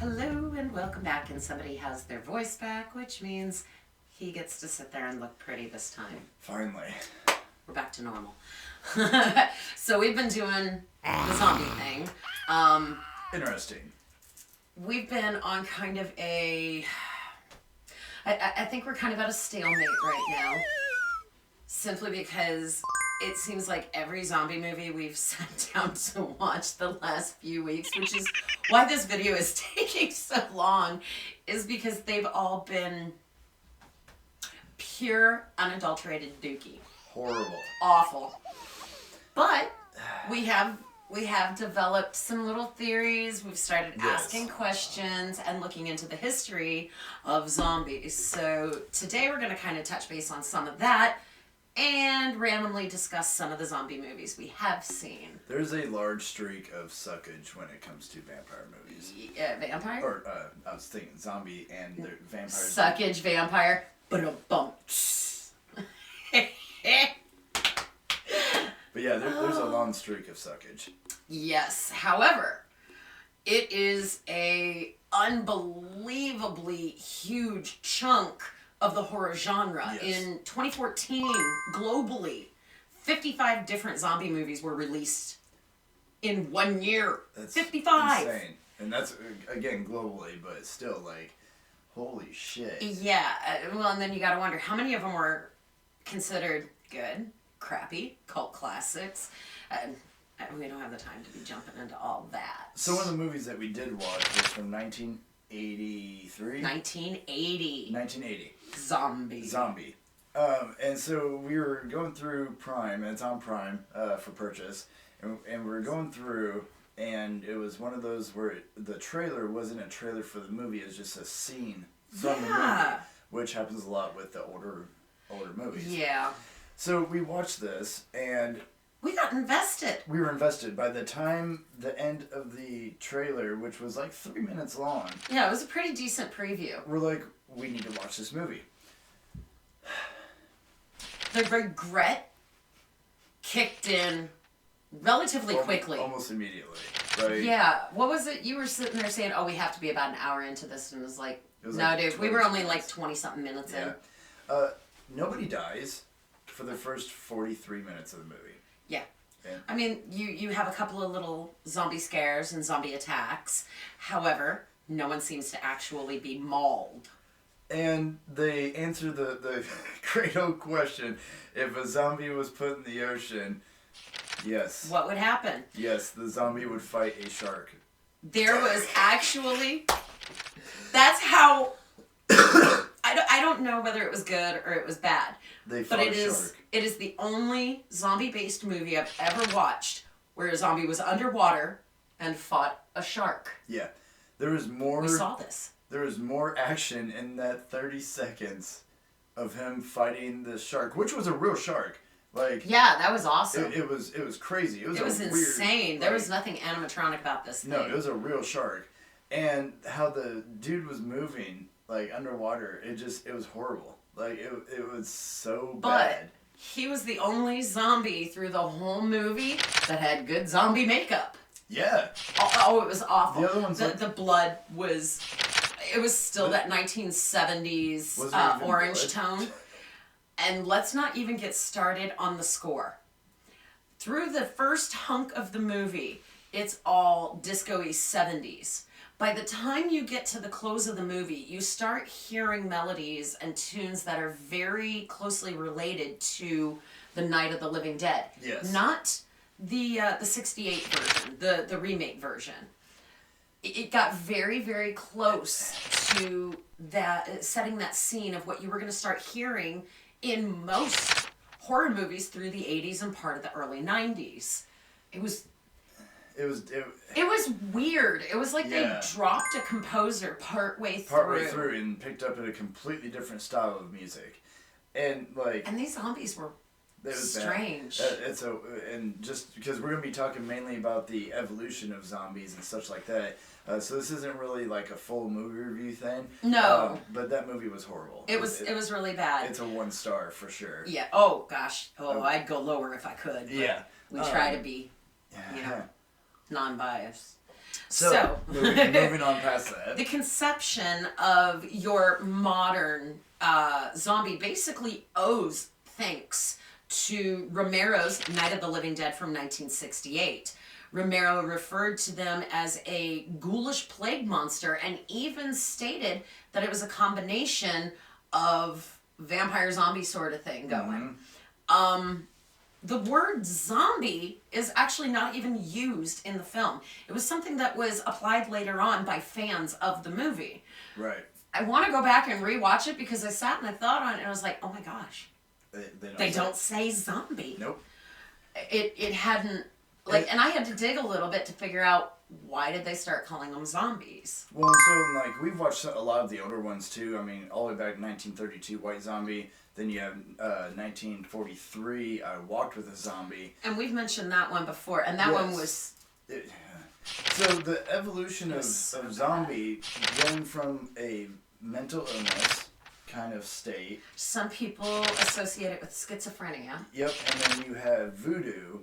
Hello and welcome back, and somebody has their voice back, which means he gets to sit there and look pretty this time. Finally. We're back to normal. So we've been doing the zombie thing. Interesting. We've been on kind of a... I think we're kind of at a stalemate right now. Simply because it seems like every zombie movie we've sat down to watch the last few weeks, which is why this video is taking so long, is because they've all been pure, unadulterated dookie. Horrible. Awful. But we have developed some little theories. We've started asking questions and looking into the history of zombies. So today we're going to kind of touch base on some of that and randomly discuss some of the zombie movies we have seen. There's a large streak of suckage when it comes to vampire movies. Vampire? Or, I was thinking zombie and their vampires. Suckage, vampire. Ba-dum-bum. But yeah, there's a long streak of suckage. Yes. However, it is a unbelievably huge chunk of the horror genre. Yes. In 2014, globally, 55 different zombie movies were released in 1 year. That's 55. insane. And that's, again, globally, but still, like, holy shit. Yeah. Well, and then you gotta wonder, how many of them were considered good, crappy, cult classics? We don't have the time to be jumping into all that. So one of the movies that we did watch was from 1983? 1980. 1980. Zombie. And so we were going through Prime, and it's on Prime for purchase, and we were going through, and it was one of those where the trailer wasn't a trailer for the movie, it was just a scene from the movie, which happens a lot with the older movies. Yeah. So we watched this, and we got invested. we were invested. By the time the end of the trailer, which was like 3 minutes long, Yeah, it was a pretty decent preview. we're like, we need to watch this movie. The regret kicked in relatively quickly. Almost immediately. Right? Yeah. What was it? You were sitting there saying, oh, we have to be about an hour into this. And it was like, no, like dude, we were 20 only minutes. like 20-something minutes in. Nobody dies for the first 43 minutes of the movie. Yeah. Yeah. I mean, you have a couple of little zombie scares and zombie attacks. However, no one seems to actually be mauled. And they answer the great old question, if a zombie was put in the ocean, yes. What would happen? Yes, the zombie would fight a shark. There was actually... That's how... I don't know whether it was good or it was bad. They fought But a shark. it is the only zombie-based movie I've ever watched where a zombie was underwater and fought a shark. Yeah. There was more... We saw this. There was more action in that 30 seconds of him fighting the shark, which was a real shark. Like, Yeah, that was awesome. it was crazy. It was insane. Weird, There was nothing animatronic about this thing. No, it was a real shark. And how the dude was moving, like, underwater, it was horrible. Like, it was so bad. He was the only zombie through the whole movie that had good zombie makeup. Yeah. Oh, it was awful. The other ones, the blood was... It was still that 1970s Was there even orange blood? tone. And let's not even get started on the score. Through the first hunk of the movie, it's all disco-y 70s. By the time you get to the close of the movie, you start hearing melodies and tunes that are very closely related to the Night of the Living Dead. Yes. Not the 68 version, the remake version. It got very, very close to that, setting that scene of what you were going to start hearing in most horror movies through the 80s and part of the early 90s. It was weird. It was like they dropped a composer partway through and picked up a completely different style of music. And, like... And these zombies were was strange. And just because we're going to be talking mainly about the evolution of zombies and such like that, so this isn't really like a full movie review thing. No. But that movie was horrible. It was really bad. It's a 1 star for sure. Yeah. Oh gosh. I'd go lower if I could. Yeah. We try to be, non-biased. So, moving on past that. The conception of your modern zombie basically owes thanks to Romero's Night of the Living Dead from 1968. Romero referred to them as a ghoulish plague monster and even stated that it was a combination of vampire zombie sort of thing going. The word zombie is actually not even used in the film. It was something that was applied later on by fans of the movie. Right. I want to go back and rewatch it because I sat and I thought on it and I was like, oh my gosh. They don't say zombie. Nope. It hadn't, like, and I had to dig a little bit to figure out why did they start calling them zombies. Well, so, like, we've watched a lot of the older ones, too. I mean, all the way back in 1932, White Zombie. Then you have 1943, I Walked with a Zombie. And we've mentioned that one before, and that one was... So the evolution of zombie, going from a mental illness kind of state. Some people associate it with schizophrenia. Yep, and then you have voodoo,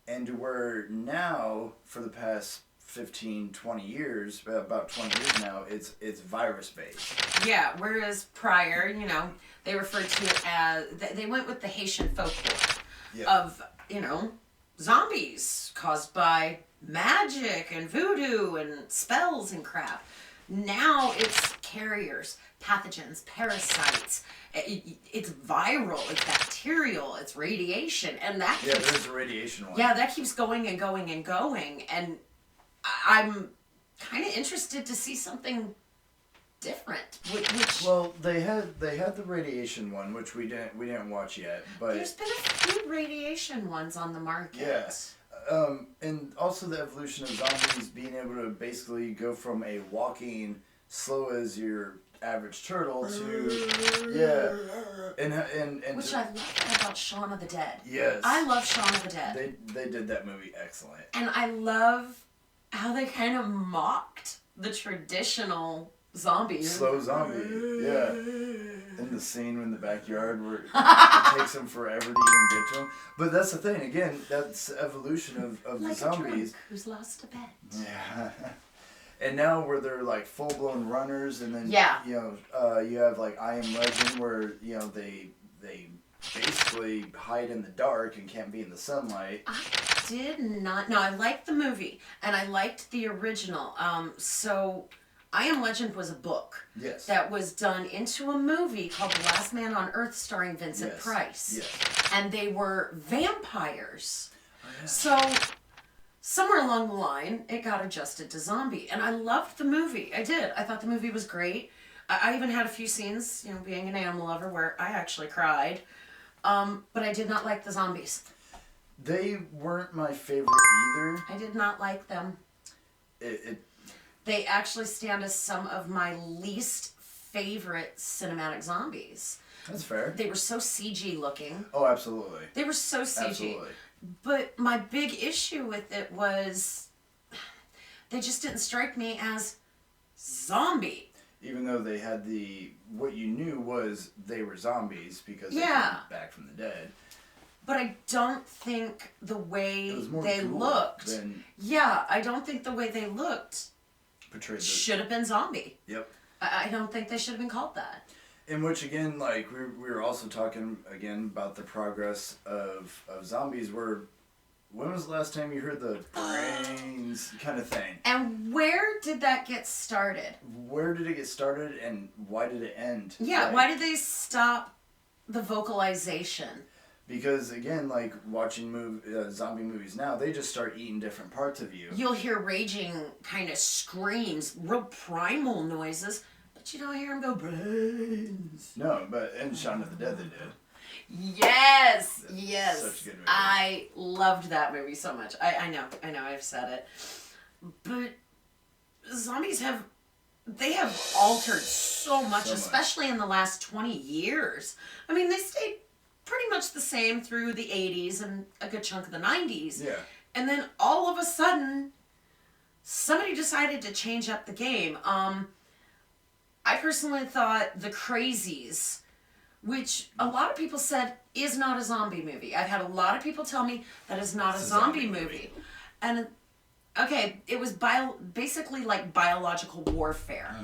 and where now, for the past 15, 20 years, about 20 years now, it's virus-based. Yeah, whereas prior, you know, they referred to it as, they went with the Haitian folklore of, you know, zombies caused by magic and voodoo and spells and crap. Now it's carriers, pathogens, parasites. It's viral, it's bacterial, it's radiation, and that keeps, there's a radiation one. Yeah, that keeps going and going and going, and I'm kind of interested to see something different. Which well, they had the radiation one, which we didn't watch yet, but there's been a few radiation ones on the market. Yes. And also the evolution of zombies being able to basically go from a walking, slow as your average turtle to and which I love about Shaun of the Dead. Yes, I love Shaun of the Dead. They did that movie excellent, and I love how they kind of mocked the traditional zombies. Slow zombie, yeah. In the scene in the backyard where it takes them forever to even get to them. But that's the thing, again, that's the evolution of like the zombies. A drunk who's lost a bet. Yeah. And now where they're like full-blown runners, and then you know, you have like I Am Legend where, you know, they basically hide in the dark and can't be in the sunlight. I did not. No, I liked the movie and I liked the original. So I Am Legend was a book that was done into a movie called The Last Man on Earth starring Vincent Price. Yes. And they were vampires. Oh, yeah. So somewhere along the line, it got adjusted to zombie. And I loved the movie. I did. I thought the movie was great. I even had a few scenes, you know, being an animal lover, where I actually cried. But I did not like the zombies. They weren't my favorite either. I did not like them. They actually stand as some of my least favorite cinematic zombies. That's fair. They were so CG looking. Oh, absolutely. They were so CG. Absolutely. But my big issue with it was they just didn't strike me as zombie. Even though they had what you knew was they were zombies because they came back from the dead. But I don't think the way they looked. I don't think the way they looked should have been zombie. Yep. I don't think they should have been called that. In which, again, like, we were also talking, again, about the progress of zombies, where, when was the last time you heard the brains kind of thing? And where did that get started? Where did it get started, and why did it end? Yeah, like, why did they stop the vocalization? Because, again, like, watching zombie movies now, they just start eating different parts of you. You'll hear raging kind of screams, real primal noises, but you don't hear them go, brains. No, but in Shaun of the Dead they did. Yes! That's yes. Such a good movie. I loved that movie so much. I know, I've said it. But zombies have altered so much, especially in the last 20 years. I mean, they stayed pretty much the same through the 80s and a good chunk of the 90s. Yeah. And then all of a sudden, somebody decided to change up the game. I personally thought The Crazies, which a lot of people said is not a zombie movie. I've had a lot of people tell me that is not a zombie movie. And okay, it was basically like biological warfare.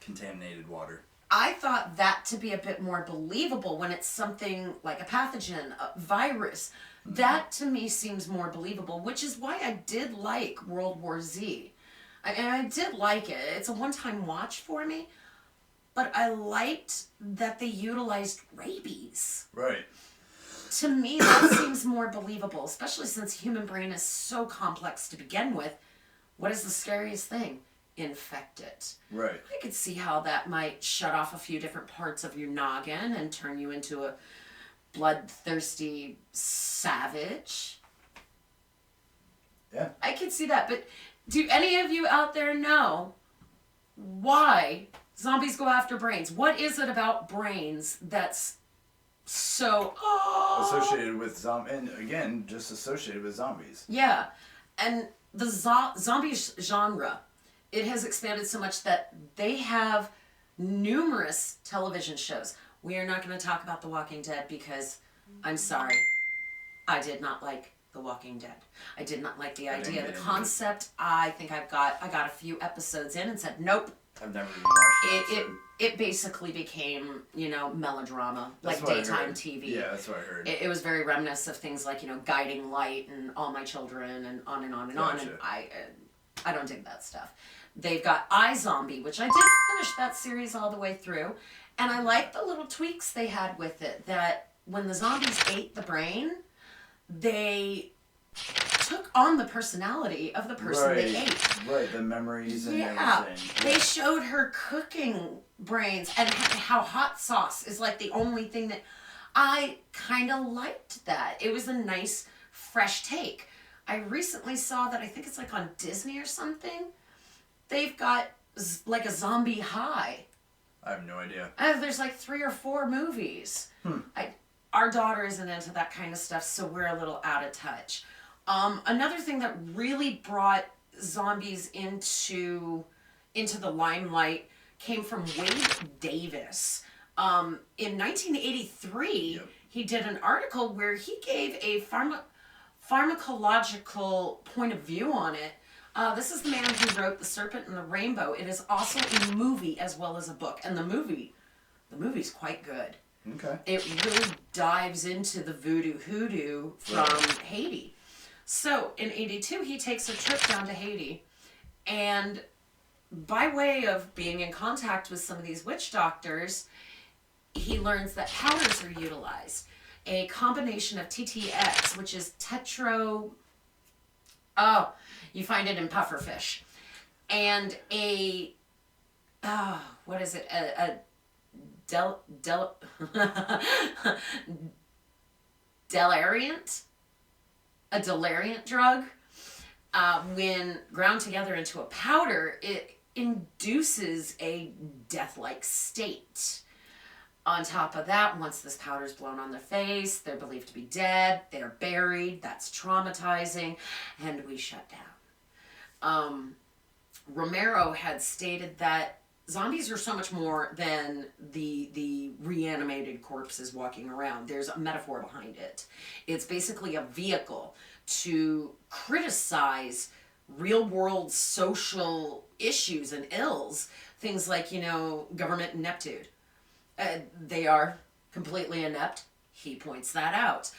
Contaminated water. I thought that to be a bit more believable when it's something like a pathogen, a virus. That to me seems more believable, which is why I did like World War Z. I did like it. It's a one-time watch for me, but I liked that they utilized rabies. Right. To me, that seems more believable, especially since human brain is so complex to begin with. What is the scariest thing? Infect it. Right. I could see how that might shut off a few different parts of your noggin and turn you into a bloodthirsty savage. Yeah. I could see that, but do any of you out there know why zombies go after brains? What is it about brains that's so Associated with and again, just associated with zombies. Yeah, and the zombie genre, it has expanded so much that they have numerous television shows. We are not going to talk about The Walking Dead because, I'm sorry, I did not like The Walking Dead. I did not like the idea, the concept. I think I got a few episodes in and said, nope. I've never even watched it. It basically became, melodrama, That's like daytime TV. Yeah, that's what I heard. It was very reminiscent of things like, Guiding Light and All My Children and on and on and on. And I don't dig that stuff. They've got iZombie, which I did finish that series all the way through. And I like the little tweaks they had with it, that when the zombies ate the brain, they took on the personality of the person they ate. Right, the memories and everything. Yeah, they showed her cooking brains and how hot sauce is like the only thing that I kind of liked. That it was a nice fresh take. I recently saw that, I think it's like on Disney or something, they've got like a zombie high. I have no idea. There's like 3 or 4 movies. Our daughter isn't into that kind of stuff, so we're a little out of touch. Another thing that really brought zombies into the limelight came from Wade Davis. In 1983, he did an article where he gave a pharmacological point of view on it. This is the man who wrote The Serpent and the Rainbow. It is also a movie as well as a book, and the movie's quite good. Okay. It really dives into the voodoo hoodoo from Haiti. So in 82, he takes a trip down to Haiti, and by way of being in contact with some of these witch doctors, he learns that powders are utilized. A combination of TTX, which is you find it in pufferfish, and what is it? A deliriant? A deliriant drug. When ground together into a powder, it induces a death-like state. On top of that, once this powder's blown on their face, they're believed to be dead, they're buried, that's traumatizing, and we shut down. Romero had stated that zombies are so much more than the reanimated corpses walking around. There's a metaphor behind it. It's basically a vehicle to criticize real-world social issues and ills. Things like, government ineptitude. They are completely inept. He points that out.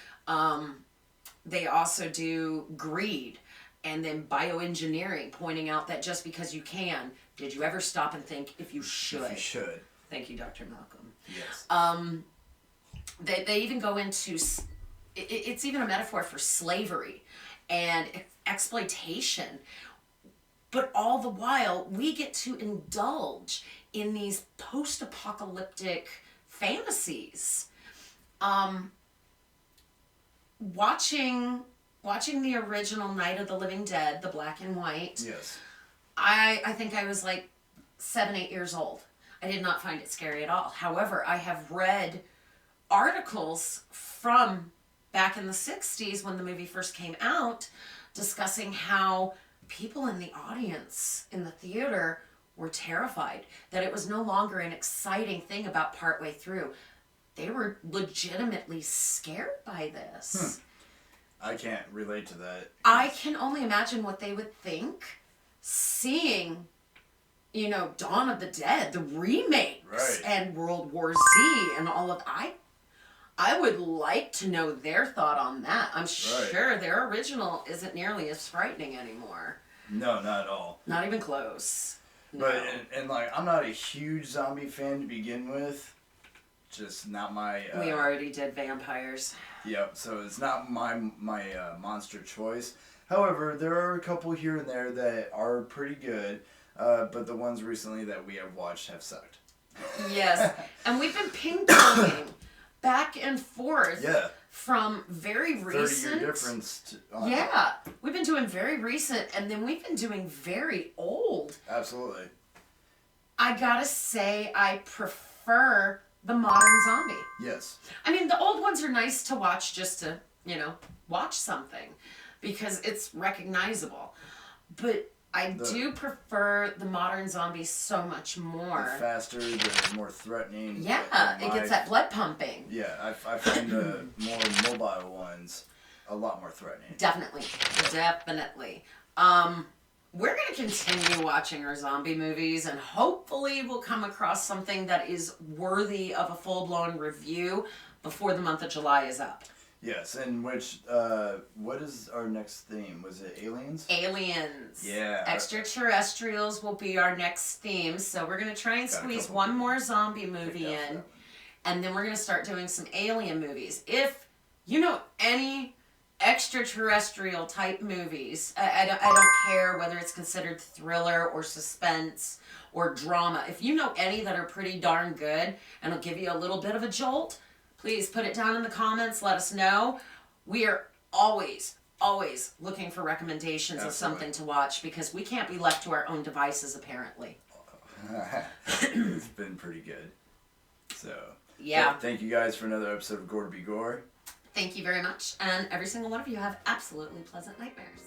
They also do greed and then bioengineering, pointing out that just because you can, did you ever stop and think if you should? If you should. Thank you, Dr. Malcolm. Yes. They even go into, it's even a metaphor for slavery and exploitation. But all the while, we get to indulge in these post-apocalyptic fantasies. Watching the original Night of the Living Dead, the black and white. Yes. I think I was like 7, 8 years old. I did not find it scary at all. However, I have read articles from back in the 60s when the movie first came out discussing how people in the audience in the theater were terrified, that it was no longer an exciting thing about partway through. They were legitimately scared by this. I can't relate to that. I can only imagine what they would think seeing, Dawn of the Dead, the remakes, Right. and World War Z, and all of I would like to know their thought on that. I'm sure their original isn't nearly as frightening anymore. No, not at all. Not even close. No. But and like I'm not a huge zombie fan to begin with. Just not my. We already did vampires. Yep. So it's not my monster choice. However, there are a couple here and there that are pretty good. But the ones recently that we have watched have sucked. Yes, and we've been ping-ponging back and forth. Yeah. From very recent. 30-year difference. Yeah, we've been doing very recent, and then we've been doing very old. Absolutely. I gotta say, I prefer the modern zombie. Yes. I mean, the old ones are nice to watch just to, watch something because it's recognizable. But I do prefer the modern zombies so much more. The faster, the more threatening. Yeah, it gets that blood pumping. Yeah, I find the more mobile ones a lot more threatening. Definitely. We're going to continue watching our zombie movies, and hopefully we'll come across something that is worthy of a full-blown review before the month of July is up. Yes, and what is our next theme? Was it aliens? Aliens. Yeah. Extraterrestrials will be our next theme, so we're going to try and squeeze one more zombie movie in, and then we're going to start doing some alien movies. If you know any extraterrestrial type movies, I don't care whether it's considered thriller or suspense or drama. If you know any that are pretty darn good and will give you a little bit of a jolt, please put it down in the comments. Let us know. We are always looking for recommendations of something to watch because we can't be left to our own devices, apparently. It's been pretty good. So, yeah. Thank you guys for another episode of Gore to Be Gore. Thank you very much. And every single one of you have absolutely pleasant nightmares.